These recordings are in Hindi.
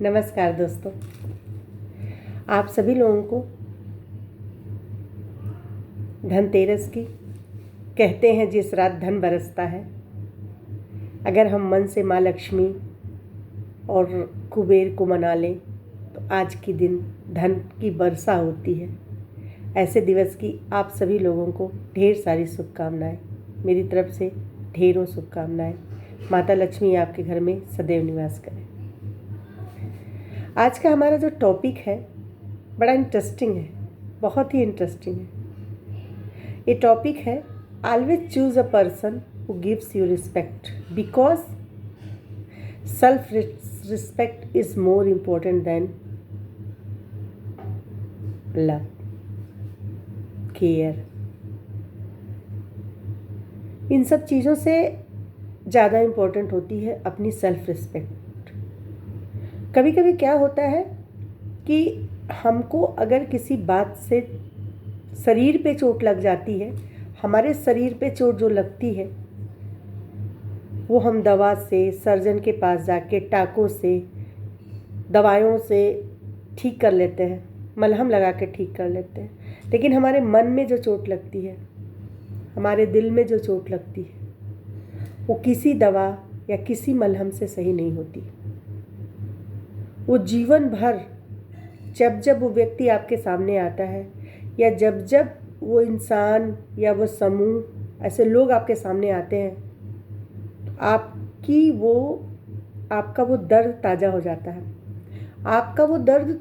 नमस्कार दोस्तों, आप सभी लोगों को धनतेरस की कहते हैं जिस रात धन बरसता है। अगर हम मन से माँ लक्ष्मी और कुबेर को मना लें तो आज की दिन धन की वर्षा होती है। ऐसे दिवस की आप सभी लोगों को ढेर सारी शुभकामनाएं। मेरी तरफ से ढेरों शुभकामनाएं। माता लक्ष्मी आपके घर में सदैव निवास करें। आज का हमारा जो टॉपिक है बड़ा इंटरेस्टिंग है, बहुत ही इंटरेस्टिंग है। ये टॉपिक है always choose a person who gives you respect because self respect is more important than love care. इन सब चीज़ों से ज़्यादा इम्पोर्टेंट होती है अपनी सेल्फ रिस्पेक्ट। कभी कभी क्या होता है कि हमको अगर किसी बात से शरीर पे चोट लग जाती है, हमारे शरीर पे चोट जो लगती है वो हम दवा से, सर्जन के पास जाके टाँकों से, दवाइयों से ठीक कर लेते हैं, मलहम लगा के ठीक कर लेते हैं। लेकिन हमारे मन में जो चोट लगती है, हमारे दिल में जो चोट लगती है, वो किसी दवा या किसी मलहम से सही नहीं होती। वो जीवन भर जब जब वो व्यक्ति आपके सामने आता है या जब जब वो इंसान या वो समूह, ऐसे लोग आपके सामने आते हैं, तो आपका वो दर्द ताज़ा हो जाता है, आपका वो दर्द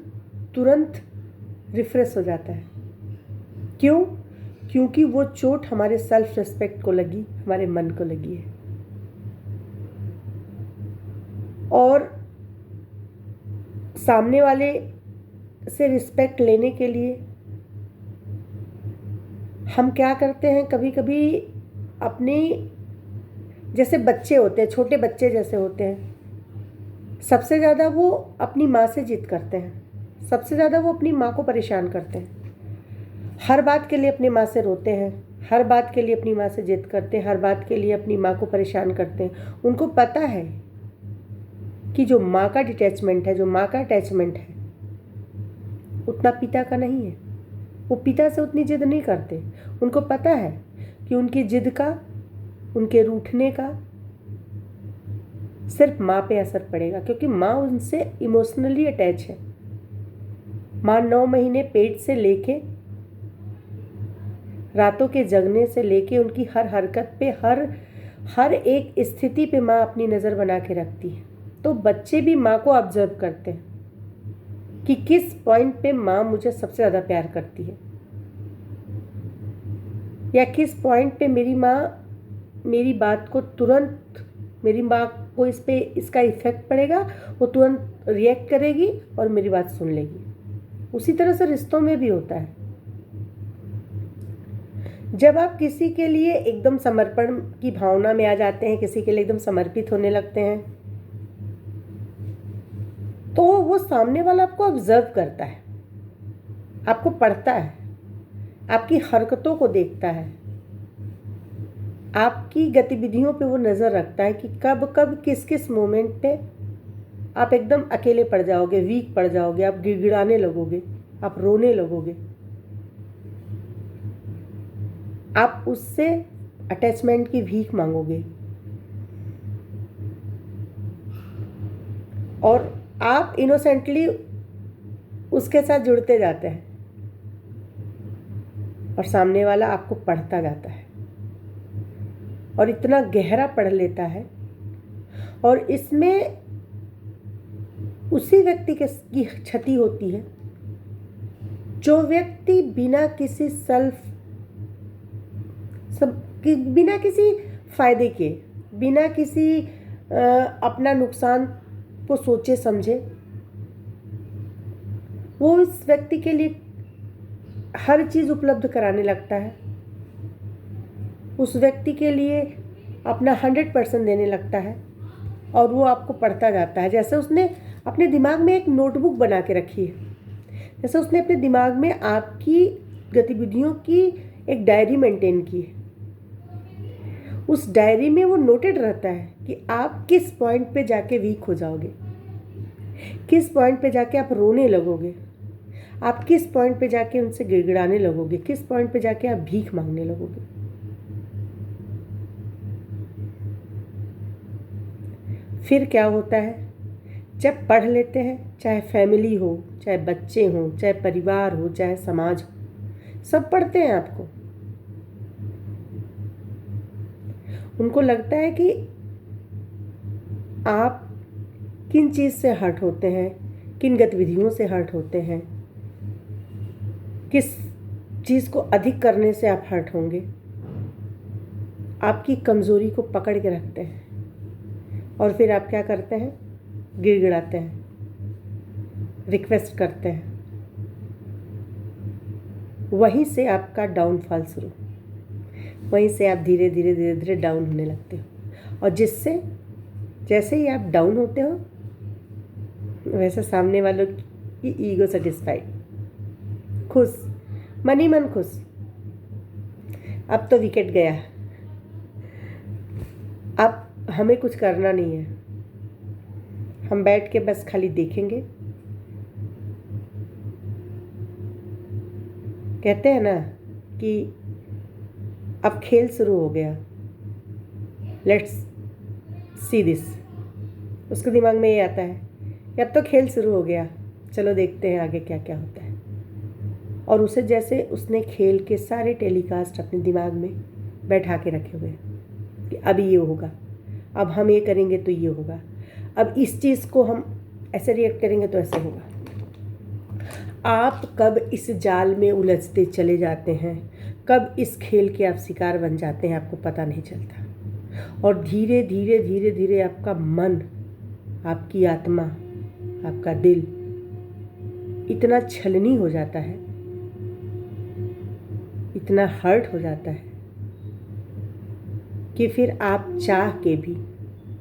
तुरंत रिफ्रेश हो जाता है। क्यों? क्योंकि वो चोट हमारे सेल्फ रिस्पेक्ट को लगी, हमारे मन को लगी है। और सामने वाले से रिस्पेक्ट लेने के लिए हम क्या करते हैं, कभी कभी अपने जैसे बच्चे होते हैं, छोटे बच्चे जैसे होते हैं, सबसे ज़्यादा वो अपनी माँ से जिद करते हैं, सबसे ज़्यादा वो अपनी माँ को परेशान करते हैं। हर बात के लिए अपनी माँ से रोते हैं, हर बात के लिए अपनी माँ से जिद करते हैं, हर बात के लिए अपनी माँ को परेशान करते हैं। उनको पता है कि जो माँ का डिटैचमेंट है, जो माँ का अटैचमेंट है, उतना पिता का नहीं है। वो पिता से उतनी जिद नहीं करते। उनको पता है कि उनकी जिद का, उनके रूठने का सिर्फ माँ पे असर पड़ेगा, क्योंकि माँ उनसे इमोशनली अटैच है। माँ 9 महीने पेट से लेके, रातों के जगने से लेके, उनकी हर हरकत पे, हर एक स्थिति पे माँ अपनी नज़र बना के रखती है। तो बच्चे भी माँ को ऑब्जर्व करते हैं कि किस पॉइंट पे माँ मुझे सबसे ज़्यादा प्यार करती है, या किस पॉइंट पे मेरी माँ मेरी बात को तुरंत, मेरी माँ को इसका इफ़ेक्ट पड़ेगा, वो तुरंत रिएक्ट करेगी और मेरी बात सुन लेगी। उसी तरह से रिश्तों में भी होता है। जब आप किसी के लिए एकदम समर्पण की भावना में आ जाते हैं, किसी के लिए एकदम समर्पित होने लगते हैं, तो वो सामने वाला आपको ऑब्जर्व करता है, आपको पढ़ता है, आपकी हरकतों को देखता है, आपकी गतिविधियों पे वो नज़र रखता है कि कब कब किस किस मोमेंट पे आप एकदम अकेले पड़ जाओगे, वीक पड़ जाओगे, आप गिड़गिड़ाने लगोगे, आप रोने लगोगे, आप उससे अटैचमेंट की भीख मांगोगे और आप इनोसेंटली उसके साथ जुड़ते जाते हैं और सामने वाला आपको पढ़ता जाता है और इतना गहरा पढ़ लेता है। और इसमें उसी व्यक्ति की क्षति होती है जो व्यक्ति बिना किसी फायदे के, बिना किसी अपना नुकसान को सोचे समझे, वो इस व्यक्ति के लिए हर चीज़ उपलब्ध कराने लगता है, उस व्यक्ति के लिए अपना 100% देने लगता है और वो आपको पढ़ता जाता है। जैसे उसने अपने दिमाग में एक नोटबुक बना के रखी है, जैसे उसने अपने दिमाग में आपकी गतिविधियों की एक डायरी मेंटेन की है। उस डायरी में वो नोटेड रहता है कि आप किस पॉइंट पे जाके वीक हो जाओगे, किस पॉइंट पे जाके आप रोने लगोगे, आप किस पॉइंट पे जाके उनसे गिड़गिड़ाने लगोगे, किस पॉइंट पे जाके आप भीख मांगने लगोगे। फिर क्या होता है, जब पढ़ लेते हैं, चाहे फैमिली हो, चाहे बच्चे हों, चाहे परिवार हो, चाहे समाज हो, सब पढ़ते हैं आपको। उनको लगता है कि आप किन चीज़ से हर्ट होते हैं, किन गतिविधियों से हर्ट होते हैं, किस चीज़ को अधिक करने से आप हर्ट होंगे। आपकी कमज़ोरी को पकड़ के रखते हैं और फिर आप क्या करते हैं, गिड़गिड़ाते हैं, रिक्वेस्ट करते हैं। वहीं से आपका डाउनफॉल शुरू, वहीं से आप धीरे धीरे धीरे धीरे डाउन होने लगते हो। और जिससे जैसे ही आप डाउन होते हो, वैसे सामने वालों की ईगो सेटिस्फाइड, खुश, मन ही मन खुश, अब तो विकेट गया, अब हमें कुछ करना नहीं है, हम बैठ के बस खाली देखेंगे। कहते हैं ना कि अब खेल शुरू हो गया, लेट्स सी दिस। उसके दिमाग में ये आता है कि अब तो खेल शुरू हो गया, चलो देखते हैं आगे क्या क्या होता है। और उसे जैसे उसने खेल के सारे टेलीकास्ट अपने दिमाग में बैठा के रखे हुए हैं कि अब ये होगा, अब हम ये करेंगे तो ये होगा, अब इस चीज़ को हम ऐसे रिएक्ट करेंगे तो ऐसे होगा। आप कब इस जाल में उलझते चले जाते हैं, कब इस खेल के आप शिकार बन जाते हैं, आपको पता नहीं चलता। और धीरे धीरे धीरे धीरे आपका मन, आपकी आत्मा, आपका दिल इतना छलनी हो जाता है, इतना हर्ट हो जाता है कि फिर आप चाह के भी